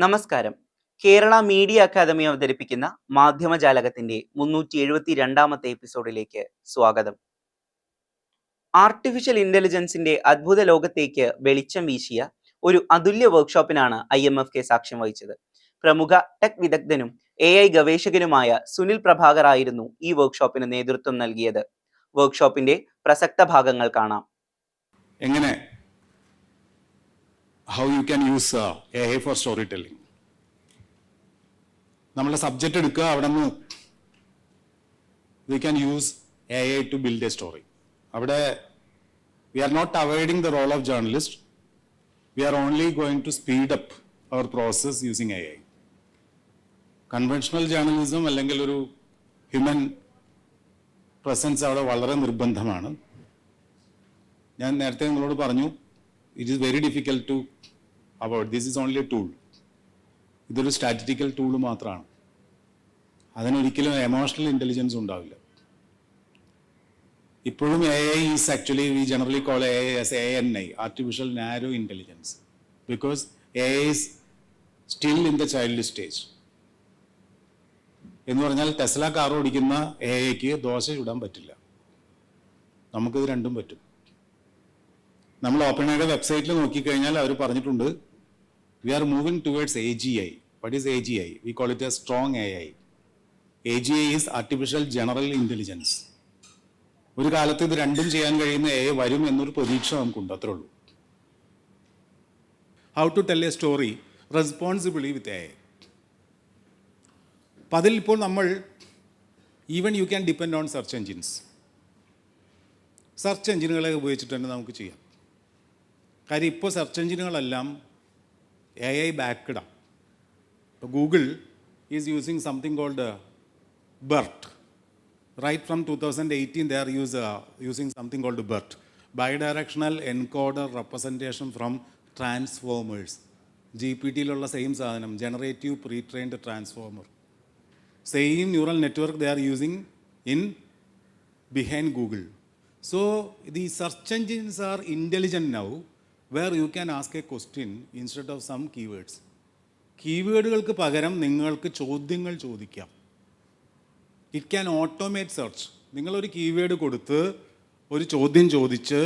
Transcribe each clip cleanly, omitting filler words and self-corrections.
നമസ്കാരം. Kerala media academy അവതരിപ്പിക്കുന്ന മാധ്യമജാലകത്തിന്റെ 372ാമത്തെ എപ്പിസോഡിലേക്ക് സ്വാഗതം. ആർട്ടിഫിഷ്യൽ ഇന്റലിജൻസിന്റെ അത്ഭുത ലോകത്തേക്ക് വെളിച്ചം വീശിയ ഒരു അതുല്യ വർക്ക്ഷോപ്പിനാണ് IMFK സാക്ഷ്യം വഹിച്ചത്. പ്രമുഖ ടെക് വിദഗ്ധനും AI ഗവേഷകനുമായ സുനിൽ പ്രഭാകർ ആയിരുന്നു ഈ വർക്ക്ഷോപ്പിന് നേതൃത്വം നൽകിയത്. വർക്ക്ഷോപ്പിന്റെ പ്രസക്ത ഭാഗങ്ങൾ കാണാം. എങ്ങനെ how you can use AI for storytelling. നമ്മളെ സബ്ജക്റ്റ് എടുക്കുക, അവിടെ നിന്ന് we can use AI to build a story. അവിടെ we are not avoiding the role of journalist. We are only going to speed up our process using AI. Conventional journalism അല്ലെങ്കിൽ ഒരു human presence അവിടെ വളരെ നിർബന്ധമാണ്. ഞാൻ നേരത്തെ നിങ്ങളോട് പറഞ്ഞു, it is very difficult to avoid. This is only a tool. ഇതൊരു സ്റ്റാറ്റിസ്റ്റിക്കൽ ടൂൾ മാത്രമാണ്. അതിനൊരിക്കലും എമോഷണൽ ഇൻ്റലിജൻസ് ഉണ്ടാവില്ല. ഇപ്പോഴും AI is actually we generally call AI as ANI, artificial narrow intelligence, because AI is still in the child stage. എന്ന് പറഞ്ഞാൽ Tesla car ഓടിക്കുന്ന AIക്ക് ദോശ ചുടാൻ പറ്റില്ല. നമുക്കിത് രണ്ടും പറ്റും. നമ്മൾ ഓപ്പൺഎയുടെ വെബ്സൈറ്റിൽ നോക്കിക്കഴിഞ്ഞാൽ അവർ പറഞ്ഞിട്ടുണ്ട്, we are moving towards AGI. What is AGI? We call it a strong AI. AGI is artificial general intelligence. ഒരു കാലത്ത് ഇത് രണ്ടും ചെയ്യാൻ കഴിയുന്ന AI വരും എന്നൊരു പ്രതീക്ഷ നമുക്കുണ്ട്, അത്രേ ഉള്ളൂ. How to tell a story responsibly with AI. അപ്പം അതിൽ ഇപ്പോൾ നമ്മൾ even you can depend on search engines. Search എൻജിനുകളെ ഉപയോഗിച്ചിട്ട് തന്നെ നമുക്ക് ചെയ്യാം. കാര്യം ഇപ്പോൾ സെർച്ച് എൻജിനുകളെല്ലാം AI ബാക്ക്ഡാണ്. ഇപ്പോൾ Google is using something called BERT. Right from 2018 they are using something called BERT, Bidirectional Encoder Representation from Transformers. GPT-യിലുള്ള സെയിം സാധനം, generative pre trained transformer. Same neural network they are using in behind Google. So the search engines are intelligent now, where you can ask a question instead of some keywords. കീവേഡുകൾക്ക് പകരം നിങ്ങൾക്ക് ചോദ്യങ്ങൾ ചോദിക്കാം. It can automate search. നിങ്ങളൊരു keyword കൊടുത്ത് ഒരു ചോദ്യം ചോദിച്ച്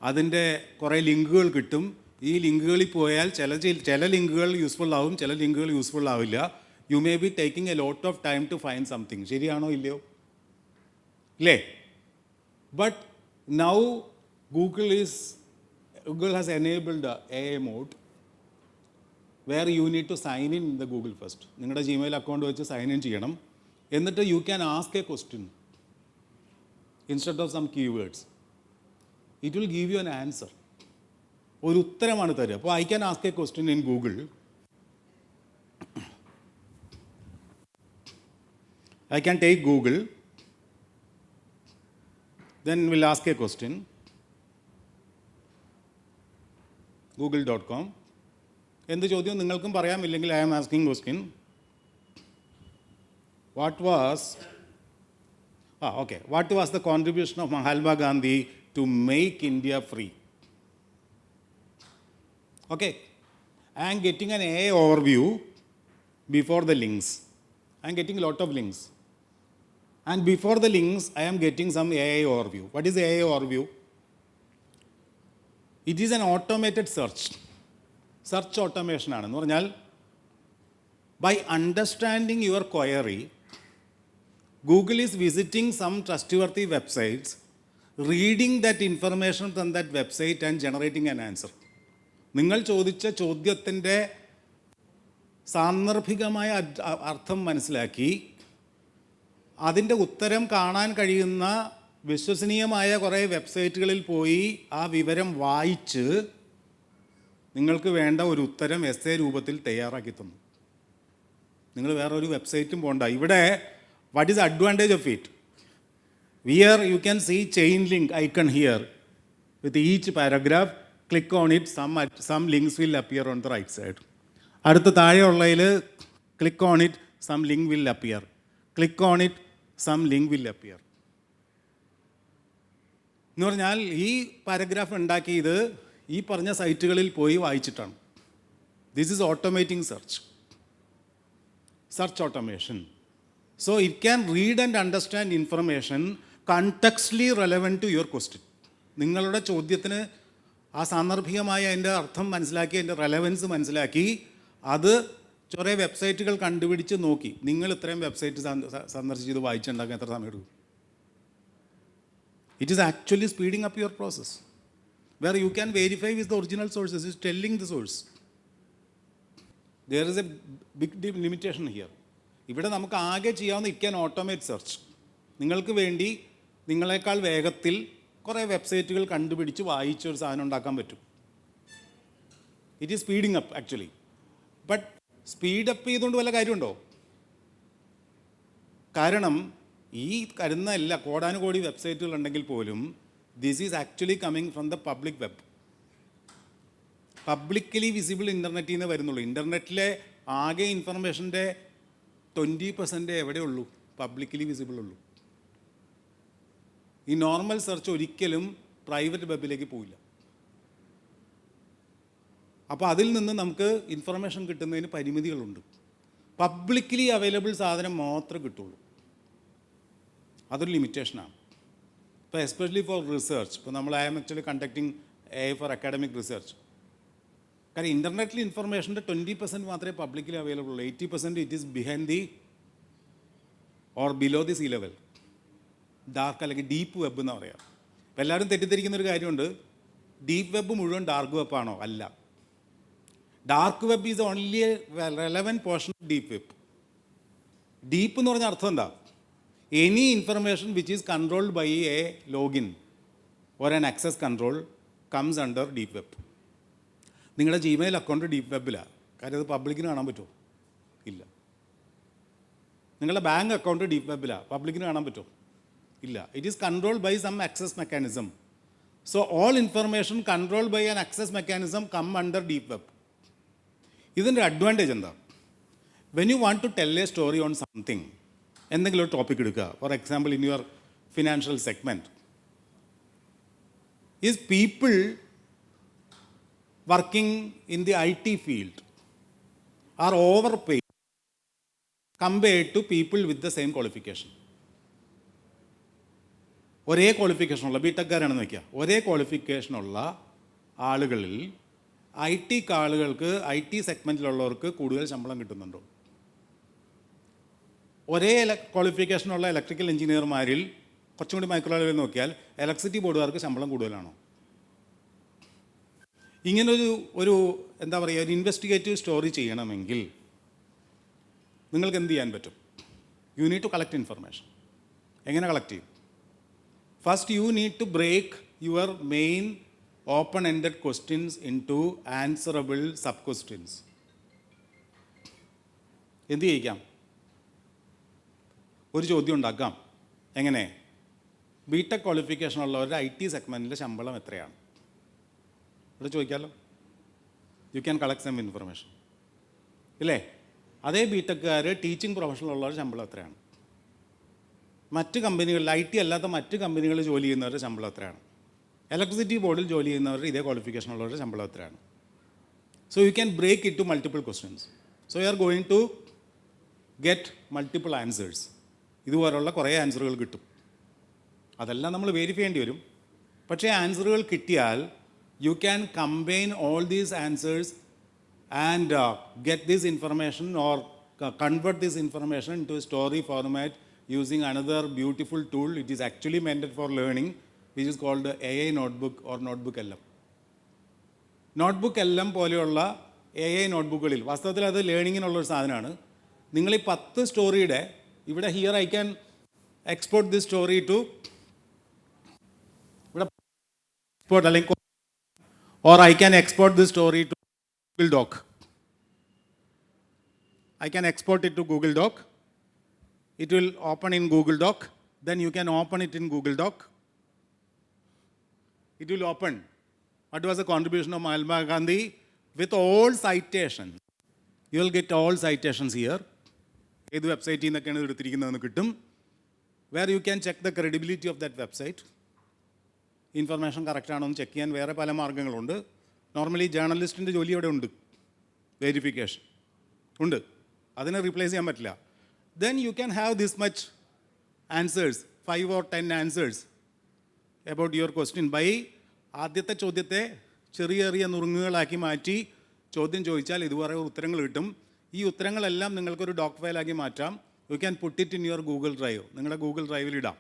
അതിൻ്റെ കുറേ ലിങ്കുകൾ കിട്ടും. ഈ ലിങ്കുകളിൽ പോയാൽ ചില ലിങ്കുകൾ യൂസ്ഫുൾ ആവും, ചില ലിങ്കുകൾ യൂസ്ഫുൾ ആവില്ല. You may be taking a lot of time to find something. ശരിയാണോ ഇല്ലയോ? ഇല്ലേ? But now Google has enabled AI mode where you need to sign in the Google first. നിങ്ങളുടെ Gmail അക്കൗണ്ട് വെച്ച് sign in ചെയ്യണം. എന്നിട്ട് you can ask a question instead of some keywords. It will give you an answer. ഒരു ഉത്തരമാണ് തരിക. അപ്പോൾ I can ask a question in Google. I can take Google, then we'll ask a question, google.com. എന്ത് ചോദ്യം നിങ്ങൾക്കും പറയാമില്ലെങ്കിൽ I am asking question. What was the contribution of Mahatma Gandhi to make India free? Okay, I am getting an AI overview before the links. I am getting a lot of links. And before the links, I am getting some AI overview. What is the AI overview? It is an automated search. Search automation ആണ്. എന്ന് പറഞ്ഞാൽ by understanding your query, Google is visiting some trustworthy websites, reading that information from that website and generating an answer. നിങ്ങൾ ചോദിച്ച ചോദ്യത്തിൻ്റെ സാന്ദർഭികമായ അർത്ഥം മനസ്സിലാക്കി അതിൻ്റെ ഉത്തരം കാണാൻ കഴിയുന്ന വിശ്വസനീയമായ കുറേ വെബ്സൈറ്റുകളിൽ പോയി ആ വിവരം വായിച്ച് നിങ്ങൾക്ക് വേണ്ട ഒരു ഉത്തരം എസ്സേ രൂപത്തിൽ തയ്യാറാക്കി തന്നു. നിങ്ങൾ വേറെ ഒരു വെബ്സൈറ്റും പോകണ്ട. ഇവിടെ what is advantage of it? Here you can see chain link icon here. With each paragraph, click on it, some links will appear on the right side. അടുത്ത താഴെയുള്ളതിൽ click on it, some link will appear. Click on it, some link will appear. എന്ന് പറഞ്ഞാൽ ഈ paragraph ഉണ്ടാക്കിയത് ഈ പറഞ്ഞ സൈറ്റുകളിൽ പോയി വായിച്ചിട്ടാണ്. This is automating search. search automation. So it can read and understand information contextually relevant to your question. നിങ്ങളുടെ ചോദ്യത്തിന് ആ സാന്ദർഭികമായ അതിൻ്റെ അർത്ഥം മനസ്സിലാക്കി അതിൻ്റെ റെലവൻസ് മനസ്സിലാക്കി അത് കുറേ വെബ്സൈറ്റുകൾ കണ്ടുപിടിച്ച് നോക്കി. നിങ്ങൾ ഇത്രയും വെബ്സൈറ്റ് സന്ദർശിച്ച് ഇത് വായിച്ചുണ്ടാക്കാൻ എത്ര സമയം എടുക്കും? It is actually speeding up your process, where you can verify with the original sources, is telling the source. There is a big limitation here. ഇവിടെ നമുക്ക് ആകെ ചെയ്യാവുന്ന ഇറ്റ് ക്യാൻ ഓട്ടോമേറ്റ് സെർച്ച്. നിങ്ങൾക്ക് വേണ്ടി നിങ്ങളെക്കാൾ വേഗത്തിൽ കുറേ വെബ്സൈറ്റുകൾ കണ്ടുപിടിച്ച് വായിച്ച് ഒരു സാധനം ഉണ്ടാക്കാൻ പറ്റും. It is speeding up actually. But speed up ചെയ്തുകൊണ്ട് വല്ല കാര്യമുണ്ടോ? കാരണം ഈ കരുന്ന എല്ലാ കോടാനുകോടി വെബ്സൈറ്റുകൾ ഉണ്ടെങ്കിൽ പോലും this is actually coming from the public web. Publicly visible ഇൻ്റർനെറ്റിൽ നിന്ന് വരുന്നുള്ളൂ. ഇൻ്റർനെറ്റിലെ ആകെ ഇൻഫർമേഷൻ്റെ 20% എവിടെയുള്ളൂ? പബ്ലിക്കലി വിസിബിൾ ഉള്ളൂ. ഈ നോർമൽ സെർച്ച് ഒരിക്കലും പ്രൈവറ്റ് വെബിലേക്ക് പോവില്ല. അപ്പോൾ അതിൽ നിന്ന് നമുക്ക് ഇൻഫർമേഷൻ കിട്ടുന്നതിന് പരിമിതികളുണ്ട്. പബ്ലിക്കലി അവൈലബിൾ സാധനം മാത്രമേ കിട്ടുള്ളൂ. അതൊരു ലിമിറ്റേഷനാണ്. ഇപ്പോൾ എസ്പെഷ്യലി ഫോർ റിസർച്ച്, ഇപ്പോൾ നമ്മൾ I am actually conducting a for academic research. കാരണം ഇൻ്റർനെറ്റിൽ ഇൻഫർമേഷൻ്റെ 20% മാത്രമേ പബ്ലിക്കലി അവൈലബിൾ ഉള്ളൂ. 80% it is behind the or below the sea level, dark അല്ലെങ്കിൽ ഡീപ്പ് വെബ് എന്ന് പറയാം. അപ്പോൾ എല്ലാവരും തെറ്റിദ്ധരിക്കുന്ന ഒരു കാര്യമുണ്ട്, ഡീപ്പ് വെബ് മുഴുവൻ ഡാർക്ക് വെബാണോ? അല്ല. Dark web is only a relevant portion of deep web. Deep എന്ന് പറഞ്ഞ അർത്ഥം എന്താ? Any information which is controlled by a login or an access control comes under deep web. നിങ്ങളുടെ ജിമെയിൽ അക്കൗണ്ട് ഡീപ്പ് വെബിലാണ്. കാര്യം അത് പബ്ലിക്കിന് കാണാൻ പറ്റുമോ? ഇല്ല. നിങ്ങളുടെ ബാങ്ക് അക്കൗണ്ട് ഡീപ്പ് വെബിലാണ്. പബ്ലിക്കിന് കാണാൻ പറ്റുമോ? ഇല്ല. It is controlled by some access mechanism. So all information controlled by an access mechanism come under deep web. ഇതിൻ്റെ അഡ്വാൻറ്റേജ് എന്താ? When you want to tell a story on something, എന്തെങ്കിലും ഒരു topic എടുക്കുക, for example in your financial segment, is people working in the IT field are overpaid compared to people with the same qualification. ഒരേ ക്വാളിഫിക്കേഷനുള്ള ബിടെക്കാരാണെന്ന് വയ്ക്കുക, ഒരേ ക്വാളിഫിക്കേഷനുള്ള ആളുകളിൽ IT ആളുകൾക്ക് IT സെഗ്മെൻറ്റിലുള്ളവർക്ക് കൂടുതൽ ശമ്പളം കിട്ടുന്നുണ്ടോ? ഒരേ ക്വാളിഫിക്കേഷനുള്ള ഇലക്ട്രിക്കൽ എഞ്ചിനീയർമാരിൽ കുറച്ചും കൂടി മൈക്രോ ലെവലിൽ നോക്കിയാൽ ഇലക്ട്രിസിറ്റി ബോർഡുകാർക്ക് ശമ്പളം കൂടുതലാണോ? ഇങ്ങനൊരു എന്താ പറയുക, ഒരു ഇൻവെസ്റ്റിഗേറ്റീവ് സ്റ്റോറി ചെയ്യണമെങ്കിൽ നിങ്ങൾക്ക് എന്ത് ചെയ്യാൻ പറ്റും? You need to collect information. എങ്ങനെ കളക്ട് ചെയ്യും? First you need to break your main open ended questions into answerable sub questions. എന്ത് ചെയ്യിക്കാം? ഒരു ചോദ്യം ഉണ്ടാക്കാം. എങ്ങനെ? ബിടെക് ക്വാളിഫിക്കേഷൻ ഉള്ളവരുടെ IT സെഗ്മെൻറ്റിലെ ശമ്പളം എത്രയാണ്? ഇവിടെ ചോദിക്കാമല്ലോ. You can collect some information ഇല്ലേ? അതേ ബിടെക്കുകാർ ടീച്ചിങ് പ്രൊഫഷണൽ ഉള്ളവരുടെ ശമ്പളം എത്രയാണ്? മറ്റ് കമ്പനികളിൽ IT അല്ലാത്ത മറ്റ് കമ്പനികളിൽ ജോലി ചെയ്യുന്നവരുടെ ശമ്പളം എത്രയാണ്? ഇലക്ട്രിസിറ്റി ബോർഡിൽ ജോലി ചെയ്യുന്നവരുടെ ഇതേ ക്വാളിഫിക്കേഷൻ ഉള്ളവരുടെ ശമ്പളം എത്രയാണ്? So you can break it to multiple questions. So you are going to get multiple answers. ഇതുപോലുള്ള കുറേ ആൻസറുകൾ കിട്ടും. അതെല്ലാം നമ്മൾ വെരിഫൈ ചെയ്യേണ്ടി വരും. പക്ഷേ ആൻസറുകൾ കിട്ടിയാൽ you can combine all these answers and get this information or convert this information into a story format using another beautiful tool. It is actually meant for learning, which is called AI Notebook or Notebook LM. Notebook LM പോലെയുള്ള AI നോട്ട്ബുക്കുകളിൽ വാസ്തവത്തിൽ അത് ലേണിങ്ങിനുള്ളൊരു സാധനമാണ്. നിങ്ങൾ ഈ 10 സ്റ്റോറിയുടെ ഇവിടെ here I can export this story to ഇവിടെ export അല്ലെങ്കിൽ or I can export this story to Google Doc. I can export it to Google Doc. It will open in Google Doc. Then you can open it in Google Doc. It will open. What was the contribution of Mahatma Gandhi? With all citations. You will get all citations here. ഏത് വെബ്സൈറ്റിൽ നിന്നൊക്കെയാണ് എടുത്തിരിക്കുന്നതെന്ന് കിട്ടും. Where you can check the credibility of that website. Information കറക്റ്റാണോ എന്ന് check ചെയ്യാൻ വേറെ പല മാർഗ്ഗങ്ങളുണ്ട്. Normally ജേർണലിസ്റ്റിൻ്റെ ജോലി അവിടെ ഉണ്ട്, വെരിഫിക്കേഷൻ ഉണ്ട്. അതിനെ റീപ്ലേസ് ചെയ്യാൻ പറ്റില്ല. Then you can have this much answers, 5 or 10 answers about your question by ആദ്യത്തെ ചോദ്യത്തെ ചെറിയ ചെറിയ നുറുങ്ങുകളാക്കി മാറ്റി ചോദ്യം ചോദിച്ചാൽ ഇതുവരെ ഉത്തരങ്ങൾ കിട്ടും. ഈ ഉത്തരങ്ങളെല്ലാം നിങ്ങൾക്കൊരു ഡോക് ഫയലാക്കി മാറ്റാം. You can put it in your Google drive. നിങ്ങളുടെ ഗൂഗിൾ ഡ്രൈവിൽ ഇടാം.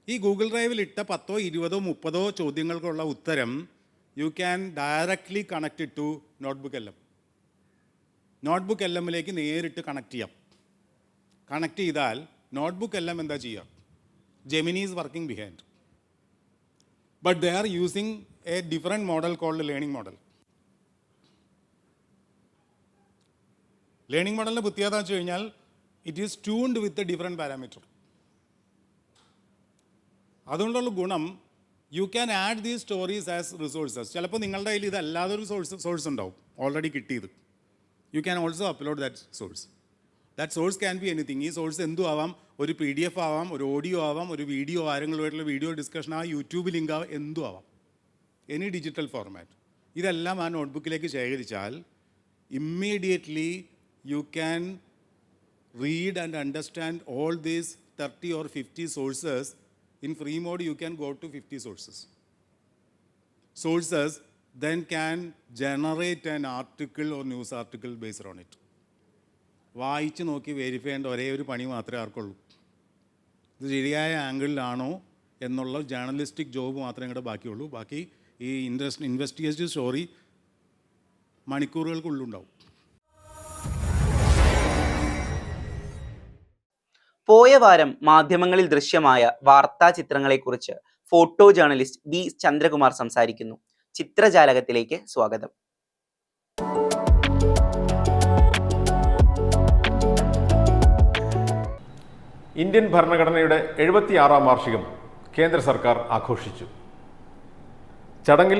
ഈ ഗൂഗിൾ ഡ്രൈവിൽ ഇട്ട 10, 20, 30 ചോദ്യങ്ങൾക്കുള്ള ഉത്തരം you can directly connect to notebook LM. Notebook LMലേക്ക് നേരിട്ട് കണക്ട് ചെയ്യാം. കണക്ട് ചെയ്താൽ നോട്ട്ബുക്ക് LM എന്താ ചെയ്യുക? Gemini is working behind, but they are using a different model called learning model. Learning മോഡലിൻ്റെ പ്രത്യേകത എന്ന് വെച്ച് കഴിഞ്ഞാൽ it is tuned with a different parameter. അതുകൊണ്ടുള്ള ഗുണം you can add these stories as resources. ചിലപ്പോൾ നിങ്ങളുടെ കയ്യിൽ ഇതല്ലാതെ ഒരു സോഴ്സ് ഉണ്ടാവും ഓൾറെഡി കിട്ടിയത്. You can also upload that source. That source can be anything. ഈ സോഴ്സ് എന്തും ആവാം. ഒരു PDF ആവാം, ഒരു ഓഡിയോ ആവാം, ഒരു വീഡിയോ, ആരെങ്കിലുമായിട്ടുള്ള വീഡിയോ ഡിസ്കഷൻ ആവാം, യൂട്യൂബ് ലിങ്ക് ആവാം, എന്തും ആവാം. Any digital format. ഇതെല്ലാം ആ നോട്ട്ബുക്കിലേക്ക് ശേഖരിച്ചാൽ immediately you can read and understand all these 30 or 50 sources. In free mode you can go to 50 sources then can generate an article or news article based on it. വായിച്ച് നോക്കി verify ചെയ്യേണ്ട ഒരേ ഒരു പണി മാത്രമേ ആർക്കുള്ളൂ. ഇത് ശരിയായ ആംഗിളിലാണോ എന്നുള്ള ജേർണലിസ്റ്റിക് ജോബ് മാത്രമേ ഇങ്ങോട്ട് ബാക്കിയുള്ളൂ. ബാക്കി ഈ ഇൻവെസ്റ്റിഗേറ്റീവ് സ്റ്റോറി മണിക്കൂറുകൾക്കുള്ളുണ്ടാവും. പോയ വാരം മാധ്യമങ്ങളിൽ ദൃശ്യമായ വാർത്താ ചിത്രങ്ങളെക്കുറിച്ച് ഫോട്ടോ ജേർണലിസ്റ്റ് ബി ചന്ദ്രകുമാർ സംസാരിക്കുന്നു. ചിത്രജാലകത്തിലേക്ക് സ്വാഗതം. ഇന്ത്യൻ ഭരണഘടനയുടെ 76-ാം വാർഷികം കേന്ദ്ര സർക്കാർ ആഘോഷിച്ചു. ചടങ്ങിൽ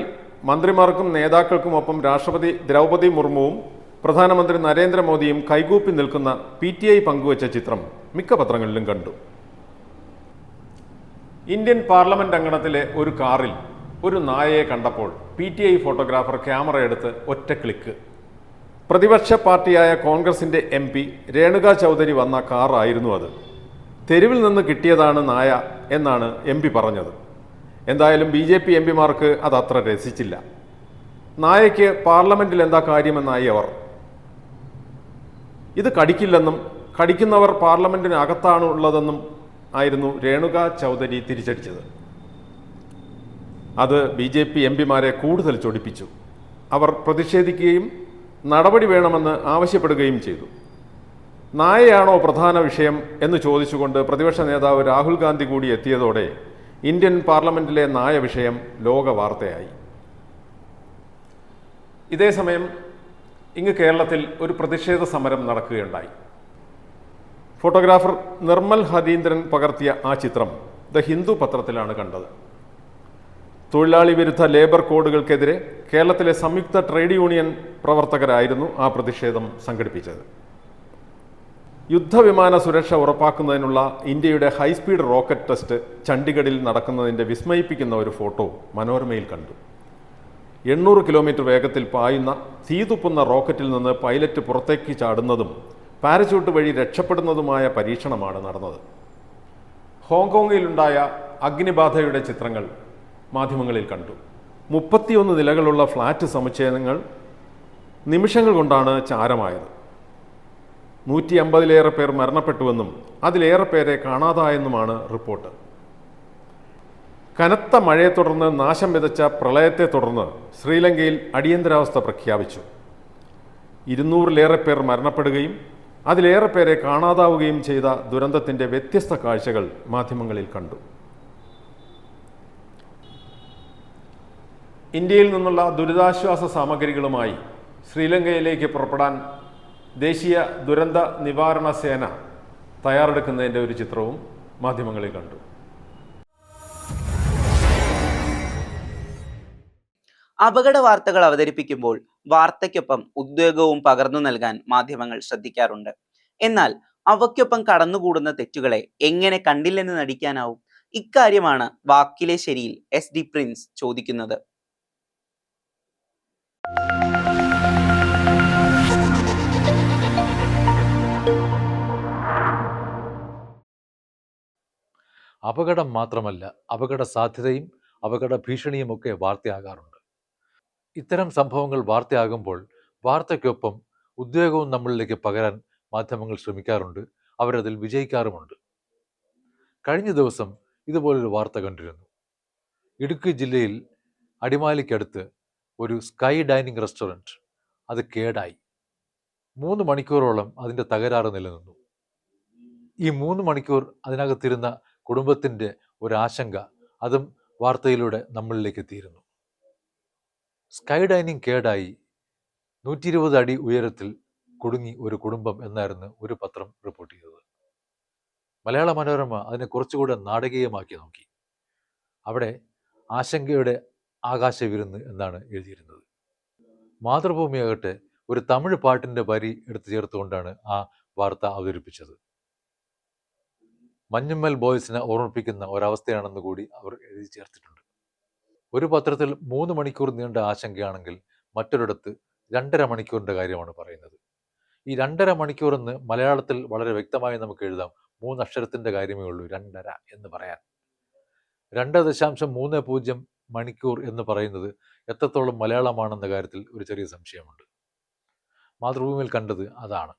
മന്ത്രിമാർക്കും നേതാക്കൾക്കുമൊപ്പം രാഷ്ട്രപതി ദ്രൗപദി മുർമുവും പ്രധാനമന്ത്രി നരേന്ദ്രമോദിയും കൈകൂപ്പി നിൽക്കുന്ന PTI പങ്കുവച്ച ചിത്രം മിക്ക പത്രങ്ങളിലും കണ്ടു. ഇന്ത്യൻ പാർലമെന്റ് അങ്കണത്തിലെ ഒരു കാറിൽ ഒരു നായയെ കണ്ടപ്പോൾ PTI ഫോട്ടോഗ്രാഫർ ക്യാമറ എടുത്ത് ഒറ്റ ക്ലിക്ക്. പ്രതിപക്ഷ പാർട്ടിയായ കോൺഗ്രസിന്റെ MP രേണുക ചൗധരി വന്ന കാറായിരുന്നു അത്. തെരുവിൽ നിന്ന് കിട്ടിയതാണ് നായ എന്നാണ് MP പറഞ്ഞത്. എന്തായാലും BJP MPമാർക്ക് അതത്ര രസിച്ചില്ല. നായയ്ക്ക് പാർലമെന്റിൽ എന്താ കാര്യമെന്നായി അവർ. ഇത് കടിക്കില്ലെന്നും കടിക്കുന്നവർ പാർലമെന്റിന് അകത്താണ് ഉള്ളതെന്നും ആയിരുന്നു രേണുക ചൗധരി തിരിച്ചടിച്ചത്. അത് BJP MPമാരെ കൂടുതൽ ചൊടിപ്പിച്ചു. അവർ പ്രതിഷേധിക്കുകയും നടപടി വേണമെന്ന് ആവശ്യപ്പെടുകയും ചെയ്തു. നായയാണോ പ്രധാന വിഷയം എന്ന് ചോദിച്ചുകൊണ്ട് പ്രതിപക്ഷ നേതാവ് രാഹുൽ ഗാന്ധി കൂടി എത്തിയതോടെ ഇന്ത്യൻ പാർലമെന്റിലെ നായ വിഷയം ലോക വാർത്തയായി. ഇതേസമയം ഇങ്ങ് കേരളത്തിൽ ഒരു പ്രതിഷേധ സമരം നടക്കുകയുണ്ടായി. ഫോട്ടോഗ്രാഫർ നിർമ്മൽ ഹരീന്ദ്രൻ പകർത്തിയ ആ ചിത്രം ദ ഹിന്ദു പത്രത്തിലാണ് കണ്ടത്. തൊഴിലാളി വിരുദ്ധ ലേബർ കോഡുകൾക്കെതിരെ കേരളത്തിലെ സംയുക്ത ട്രേഡ് യൂണിയൻ പ്രവർത്തകരായിരുന്നു ആ പ്രതിഷേധം സംഘടിപ്പിച്ചത്. യുദ്ധവിമാന സുരക്ഷ ഉറപ്പാക്കുന്നതിനുള്ള ഇന്ത്യയുടെ ഹൈസ്പീഡ് റോക്കറ്റ് ടെസ്റ്റ് ചണ്ഡീഗഡിൽ നടക്കുന്നതിൻ്റെ വിസ്മയിപ്പിക്കുന്ന ഒരു ഫോട്ടോ മനോരമയിൽ കണ്ടു. 800 കിലോമീറ്റർ വേഗത്തിൽ പായുന്ന തീതുപ്പുന്ന റോക്കറ്റിൽ നിന്ന് പൈലറ്റ് പുറത്തേക്ക് ചാടുന്നതും പാരച്യൂട്ട് വഴി രക്ഷപ്പെടുന്നതുമായ പരീക്ഷണമാണ് നടന്നത്. ഹോങ്കോങ്ങിലുണ്ടായ അഗ്നിബാധയുടെ ചിത്രങ്ങൾ മാധ്യമങ്ങളിൽ കണ്ടു. 31 നിലകളുള്ള ഫ്ലാറ്റ് സമുച്ചയങ്ങൾ നിമിഷങ്ങൾ കൊണ്ടാണ് ചാരമായത്. 150-ലേറെ പേർ മരണപ്പെട്ടുവെന്നും അതിലേറെ പേരെ കാണാതായെന്നുമാണ് റിപ്പോർട്ട്. കനത്ത മഴയെ തുടർന്ന് നാശം വിതച്ച പ്രളയത്തെ തുടർന്ന് ശ്രീലങ്കയിൽ അടിയന്തരാവസ്ഥ പ്രഖ്യാപിച്ചു. 200-ലേറെ പേർ മരണപ്പെടുകയും അതിലേറെ പേരെ കാണാതാവുകയും ചെയ്ത ദുരന്തത്തിൻ്റെ വ്യത്യസ്ത കാഴ്ചകൾ മാധ്യമങ്ങളിൽ കണ്ടു. ഇന്ത്യയിൽ നിന്നുള്ള ദുരിതാശ്വാസ സാമഗ്രികളുമായി ശ്രീലങ്കയിലേക്ക് പുറപ്പെടാൻ ദേശീയ ദുരന്ത നിവാരണ സേന തയ്യാറെടുക്കുന്നതിൻ്റെ ഒരു ചിത്രവും മാധ്യമങ്ങളിൽ കണ്ടു. അപകട വാർത്തകൾ അവതരിപ്പിക്കുമ്പോൾ വാർത്തയ്ക്കൊപ്പം ഉദ്വേഗവും പകർന്നു നൽകാൻ മാധ്യമങ്ങൾ ശ്രദ്ധിക്കാറുണ്ട്. എന്നാൽ അവയ്ക്കൊപ്പം കടന്നുകൂടുന്ന തെറ്റുകളെ എങ്ങനെ കണ്ടില്ലെന്ന് നടിക്കാനാവും? ഇക്കാര്യമാണ് വാക്കിലെ ശരിയിൽ SD പ്രിൻസ് ചോദിക്കുന്നത്. അപകടം മാത്രമല്ല, അപകട സാധ്യതയും അപകട ഭീഷണിയുമൊക്കെ വാർത്തയാകാറുണ്ട്. ഇത്തരം സംഭവങ്ങൾ വാർത്തയാകുമ്പോൾ വാർത്തയ്ക്കൊപ്പം ഉദ്വേഗവും നമ്മളിലേക്ക് പകരാൻ മാധ്യമങ്ങൾ ശ്രമിക്കാറുണ്ട്. അവരതിൽ വിജയിക്കാറുമുണ്ട്. കഴിഞ്ഞ ദിവസം ഇതുപോലൊരു വാർത്ത കണ്ടിരുന്നു. ഇടുക്കി ജില്ലയിൽ അടിമാലിക്കടുത്ത് ഒരു സ്കൈ ഡൈനിങ് റെസ്റ്റോറൻറ്റ് അത് കേടായി. 3 മണിക്കൂറോളം അതിൻ്റെ തകരാറ് നിലനിന്നു. ഈ 3 മണിക്കൂർ അതിനകത്തിരുന്ന കുടുംബത്തിൻ്റെ ഒരാശങ്ക അതും വാർത്തയിലൂടെ നമ്മളിലേക്ക് എത്തിയിരുന്നു. സ്കൈ ഡൈനിങ് കേടായി 120 അടി ഉയരത്തിൽ കുടുങ്ങി ഒരു കുടുംബം എന്നായിരുന്നു ഒരു പത്രം റിപ്പോർട്ട് ചെയ്തത്. മലയാള മനോരമ അതിനെ കുറച്ചുകൂടെ നാടകീയമാക്കി നോക്കി. അവിടെ ആശങ്കയുടെ ആകാശവിരുന്ന് എന്നാണ് എഴുതിയിരുന്നത്. മാതൃഭൂമിയാകട്ടെ ഒരു തമിഴ് പാട്ടിൻ്റെ വരി എടുത്തു ചേർത്തുകൊണ്ടാണ് ആ വാർത്ത അവതരിപ്പിച്ചത്. മഞ്ഞുമ്മൽ ബോയ്സിനെ ഓർമ്മിപ്പിക്കുന്ന ഒരവസ്ഥയാണെന്ന് കൂടി അവർ എഴുതി ചേർത്തിട്ടുണ്ട്. ഒരു പത്രത്തിൽ 3 മണിക്കൂർ നീണ്ട ആശങ്കയാണെങ്കിൽ മറ്റൊരിടത്ത് 2.5 മണിക്കൂറിൻ്റെ കാര്യമാണ് പറയുന്നത്. ഈ 2.5 മണിക്കൂർ എന്ന് മലയാളത്തിൽ വളരെ വ്യക്തമായി നമുക്ക് എഴുതാം. 3 അക്ഷരത്തിൻ്റെ കാര്യമേ ഉള്ളൂ 2.5 എന്ന് പറയാൻ. 2.30 മണിക്കൂർ എന്ന് പറയുന്നത് എത്രത്തോളം മലയാളമാണെന്ന കാര്യത്തിൽ ഒരു ചെറിയ സംശയമുണ്ട്. മാതൃഭൂമിയിൽ കണ്ടത് അതാണ്.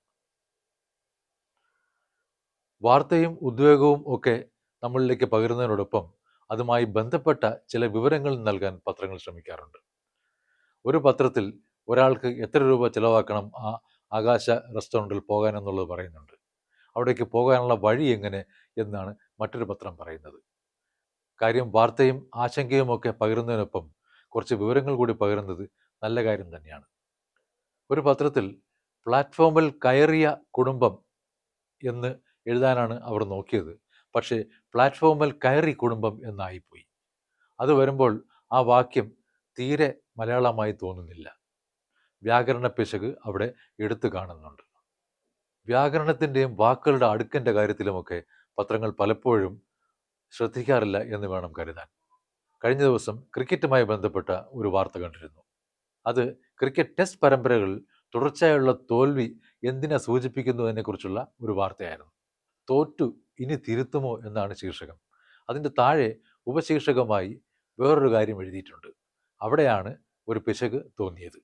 വാർത്തയും ഉദ്വേഗവും ഒക്കെ നമ്മളിലേക്ക് പകരുന്നതിനോടൊപ്പം അതുമായി ബന്ധപ്പെട്ട ചില വിവരങ്ങൾ നൽകാൻ പത്രങ്ങൾ ശ്രമിക്കാറുണ്ട്. ഒരു പത്രത്തിൽ ഒരാൾക്ക് എത്ര രൂപ ചിലവാക്കണം ആ ആകാശ റെസ്റ്റോറൻറ്റിൽ പോകാൻ എന്നുള്ളത് പറയുന്നുണ്ട്. അവിടേക്ക് പോകാനുള്ള വഴി എങ്ങനെ എന്നാണ് മറ്റൊരു പത്രം പറയുന്നത്. കാര്യം വാർത്തയും ആശങ്കയും ഒക്കെ പകരുന്നതിനൊപ്പം കുറച്ച് വിവരങ്ങൾ കൂടി പകരുന്നത് നല്ല കാര്യം തന്നെയാണ്. ഒരു പത്രത്തിൽ പ്ലാറ്റ്ഫോമിൽ കയറിയ കുടുംബം എന്ന് എഴുതാനാണ് അവർ നോക്കിയത്. പക്ഷേ പ്ലാറ്റ്ഫോമിൽ കയറി കുടുംബം എന്നായിപ്പോയി. അത് വരുമ്പോൾ ആ വാക്യം തീരെ മലയാളമായി തോന്നുന്നില്ല. വ്യാകരണ പിശക് അവിടെ എടുത്തു കാണുന്നുണ്ട്. വ്യാകരണത്തിൻ്റെയും വാക്കുകളുടെ അടുക്കിൻ്റെ കാര്യത്തിലുമൊക്കെ പത്രങ്ങൾ പലപ്പോഴും ശ്രദ്ധിക്കാറില്ല എന്ന് വേണം കരുതാൻ. കഴിഞ്ഞ ദിവസം ക്രിക്കറ്റുമായി ബന്ധപ്പെട്ട ഒരു വാർത്ത കണ്ടിരുന്നു. അത് ക്രിക്കറ്റ് ടെസ്റ്റ് പരമ്പരകളിൽ തുടർച്ചയായുള്ള തോൽവി എന്തിനെ സൂചിപ്പിക്കുന്നതിനെക്കുറിച്ചുള്ള ഒരു വാർത്തയായിരുന്നു. തോറ്റു, ഇനി തിരുത്തുമോ എന്നാണ് ശീർഷകം. അതിൻ്റെ താഴെ ഉപശീർഷകമായി വേറൊരു കാര്യം എഴുതിയിട്ടുണ്ട്. അവിടെയാണ് ഒരു പിശക് തോന്നിയത്.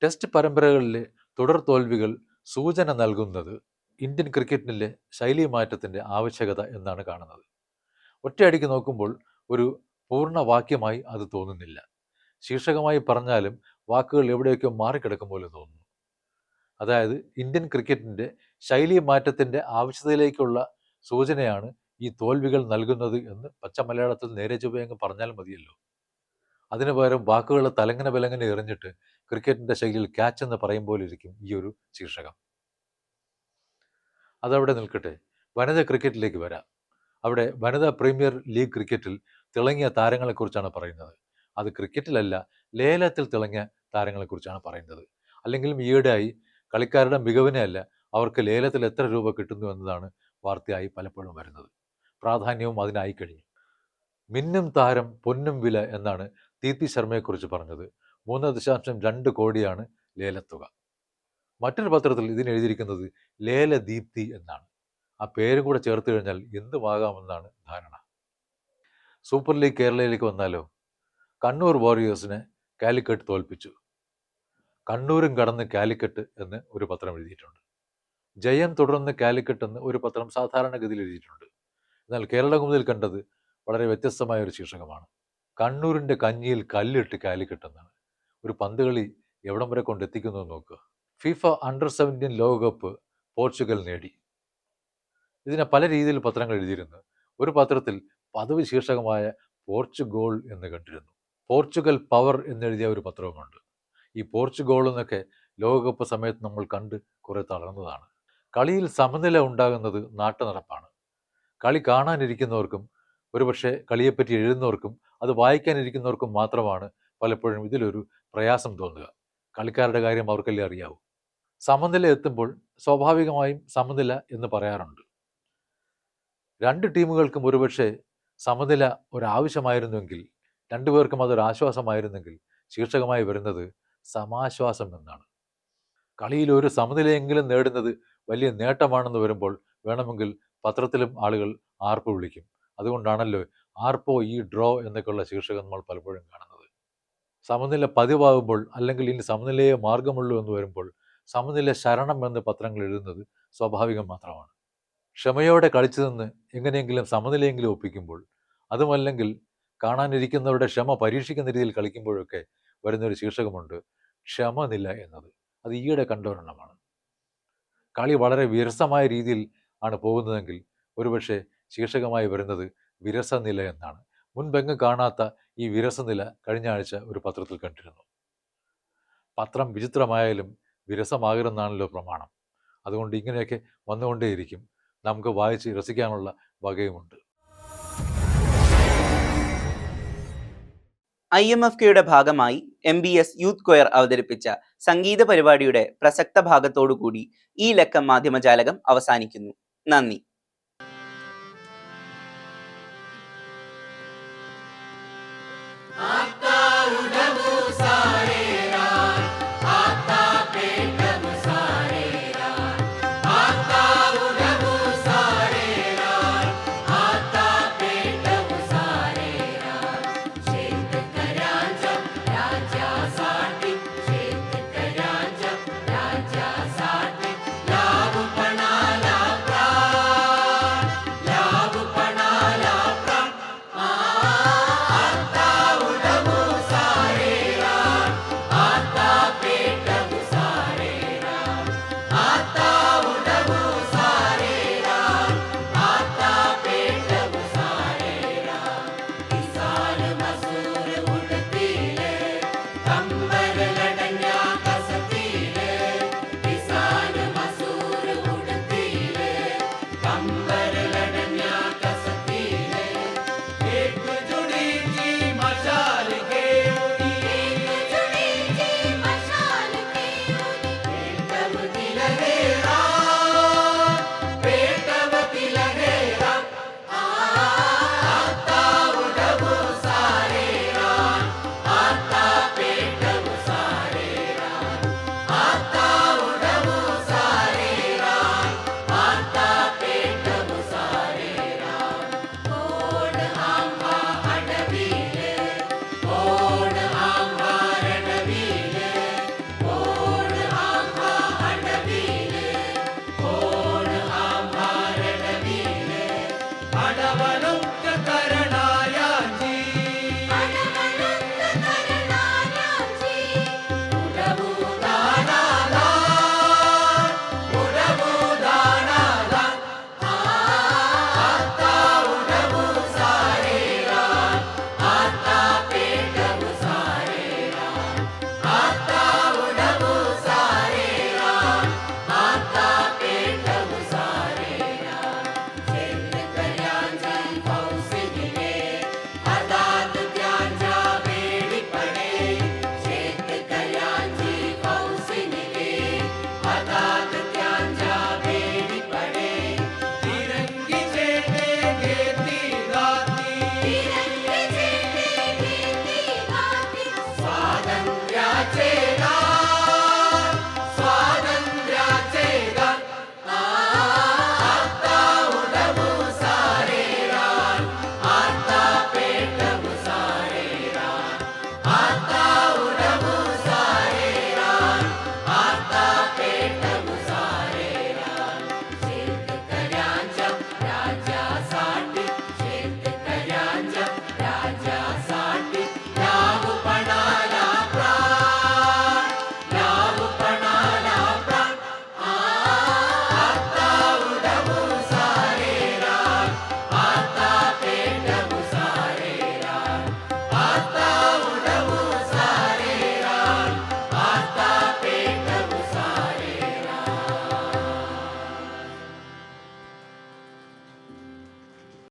ടെസ്റ്റ് പരമ്പരകളിലെ തുടർ തോൽവികൾ സൂചന നൽകുന്നത് ഇന്ത്യൻ ക്രിക്കറ്റിലെ ശൈലി മാറ്റത്തിൻ്റെ ആവശ്യകത എന്നാണ് കാണുന്നത്. ഒറ്റയടിക്ക് നോക്കുമ്പോൾ ഒരു പൂർണ്ണ വാക്യമായി അത് തോന്നുന്നില്ല. ശീർഷകമായി പറഞ്ഞാലും വാക്കുകൾ എവിടെയൊക്കെ മാറിക്കിടക്കും പോലെ തോന്നുന്നു. അതായത് ഇന്ത്യൻ ക്രിക്കറ്റിൻ്റെ ശൈലി മാറ്റത്തിൻ്റെ ആവശ്യതയിലേക്കുള്ള സൂചനയാണ് ഈ തോൽവികൾ നൽകുന്നത് എന്ന് പച്ച മലയാളത്തിൽ നേരെ ചൊവ്വയങ്ങ് പറഞ്ഞാൽ മതിയല്ലോ. അതിനു പകരം വാക്കുകൾ തലങ്ങനെ വിലങ്ങനെ എറിഞ്ഞിട്ട് ക്രിക്കറ്റിൻ്റെ ശൈലിയിൽ ക്യാച്ച് എന്ന് പറയും പോലെ ഇരിക്കും ഈ ഒരു ശീർഷകം. അതവിടെ നിൽക്കട്ടെ. വനിതാ ക്രിക്കറ്റിലേക്ക് വരാം. അവിടെ വനിതാ പ്രീമിയർ ലീഗ് ക്രിക്കറ്റിൽ തിളങ്ങിയ താരങ്ങളെക്കുറിച്ചാണ് പറയുന്നത്. അത് ക്രിക്കറ്റിലല്ല, ലേലത്തിൽ തിളങ്ങിയ താരങ്ങളെക്കുറിച്ചാണ് പറയുന്നത്. അല്ലെങ്കിലും ഈയിടെയായി കളിക്കാരുടെ മികവിനെ അല്ല, അവർക്ക് ലേലത്തിൽ എത്ര രൂപ കിട്ടുന്നു എന്നതാണ് വാർത്തയായി പലപ്പോഴും വരുന്നത്. പ്രാധാന്യവും അതിനായി കഴിഞ്ഞു. മിന്നും താരം പൊന്നും വില എന്നാണ് ദീപ്തി ശർമ്മയെക്കുറിച്ച് പറഞ്ഞത്. 3.2 കോടിയാണ് ലേലത്തുക. മറ്റൊരു പത്രത്തിൽ ഇതിനെഴുതിയിരിക്കുന്നത് ലേല ദീപ്തി എന്നാണ്. ആ പേരും കൂടെ ചേർത്ത് കഴിഞ്ഞാൽ എന്തുമാകാമെന്നാണ് ധാരണ. സൂപ്പർ ലീഗ് കേരളയിലേക്ക് വന്നാലോ? കണ്ണൂർ വാരിയേഴ്സിനെ കാലിക്കറ്റ് തോൽപ്പിച്ചു. കണ്ണൂരും കടന്ന് കാലിക്കറ്റ് എന്ന് ഒരു പത്രം എഴുതിയിട്ടുണ്ട്. ജയം തുടർന്ന് കാലിക്കറ്റ് എന്ന് ഒരു പത്രം സാധാരണഗതിയിൽ എഴുതിയിട്ടുണ്ട്. എന്നാൽ കേരളകൗമുദിയിൽ കണ്ടത് വളരെ വ്യത്യസ്തമായ ഒരു ശീർഷകമാണ്. കണ്ണൂരിൻ്റെ കഞ്ഞിയിൽ കല്ലിട്ട് കാലിക്കറ്റ് എന്നാണ്. ഒരു പന്ത് കളി എവിടം വരെ കൊണ്ടെത്തിക്കുന്നു നോക്കുക. ഫിഫ അണ്ടർ-17 ലോകകപ്പ് പോർച്ചുഗൽ നേടി. ഇതിനെ പല രീതിയിൽ പത്രങ്ങൾ എഴുതിയിരുന്നു. ഒരു പത്രത്തിൽ പദവി ശീർഷകമായ പോർച്ചുഗോൾ എന്ന് കണ്ടിരുന്നു. പോർച്ചുഗൽ പവർ എന്നെഴുതിയ ഒരു പത്രവുമുണ്ട്. ഈ പോർച്ചുഗോൾ എന്നൊക്കെ ലോകകപ്പ് സമയത്ത് നമ്മൾ കണ്ട് കുറെ തളർന്നതാണ്. കളിയിൽ സമനില ഉണ്ടാകുന്നത് നാട്ടുനടപ്പാണ്. കളി കാണാനിരിക്കുന്നവർക്കും ഒരുപക്ഷെ കളിയെപ്പറ്റി എഴുതുന്നവർക്കും അത് വായിക്കാനിരിക്കുന്നവർക്കും മാത്രമാണ് പലപ്പോഴും ഇതിലൊരു പ്രയാസം തോന്നുക. കളിക്കാരുടെ കാര്യം അവർക്കല്ലേ അറിയാവൂ. സമനില എത്തുമ്പോൾ സ്വാഭാവികമായും സമനില എന്ന് പറയാറുണ്ട്. 2 ടീമുകൾക്കും ഒരുപക്ഷെ സമനില ഒരാവശ്യമായിരുന്നെങ്കിൽ, 2 പേർക്കും അതൊരാശ്വാസമായിരുന്നെങ്കിൽ ശീർഷകമായി വരുന്നത് സമാശ്വാസം എന്നാണ്. കളിയിൽ ഒരു സമനിലയെങ്കിലും നേടുന്നത് വലിയ നേട്ടമാണെന്ന് വരുമ്പോൾ വേണമെങ്കിൽ പത്രത്തിലും ആളുകൾ ആർപ്പ് വിളിക്കും. അതുകൊണ്ടാണല്ലോ ആർപ്പോ ഈ ഡ്രോ എന്നൊക്കെയുള്ള ശീർഷകം നമ്മൾ പലപ്പോഴും കാണുന്നത്. സമനില പതിവാകുമ്പോൾ അല്ലെങ്കിൽ ഇനി സമനിലയെ മാർഗമുള്ളൂ എന്ന് വരുമ്പോൾ സമനില ശരണം എന്ന് പത്രങ്ങൾ എഴുതുന്നത് സ്വാഭാവികം മാത്രമാണ്. ക്ഷമയോടെ കളിച്ചു നിന്ന് എങ്ങനെയെങ്കിലും സമനിലയെങ്കിലും ഒപ്പിക്കുമ്പോൾ, അതുമല്ലെങ്കിൽ കാണാനിരിക്കുന്നവരുടെ ക്ഷമ പരീക്ഷിക്കുന്ന രീതിയിൽ കളിക്കുമ്പോഴൊക്കെ വരുന്നൊരു ശീർഷകമുണ്ട്, ക്ഷമനില എന്നത്. അത് ഈയിടെ കണ്ടൊരെണ്ണമാണ്. കളി വളരെ വിരസമായ രീതിയിൽ ആണ് പോകുന്നതെങ്കിൽ ഒരുപക്ഷെ ശീർഷകമായി വരുന്നത് വിരസനില എന്നാണ്. മുൻപെങ്ങും കാണാത്ത ഈ വിരസനില കഴിഞ്ഞ ആഴ്ച ഒരു പത്രത്തിൽ കണ്ടിരുന്നു. പത്രം വിചിത്രമായാലും വിരസമാകരുതെന്നാണല്ലോ പ്രമാണം. അതുകൊണ്ട് ഇങ്ങനെയൊക്കെ വന്നുകൊണ്ടേയിരിക്കും. നമുക്ക് വായിച്ച് രസിക്കാനുള്ള വകയുമുണ്ട്. IMFKയുടെ ഭാഗമായി MBS യൂത്ത് കൊയർ അവതരിപ്പിച്ച സംഗീത പരിപാടിയുടെ പ്രസക്ത ഭാഗത്തോടുകൂടി ഈ ലക്കം മാധ്യമജാലകം അവസാനിക്കുന്നു. നന്ദി.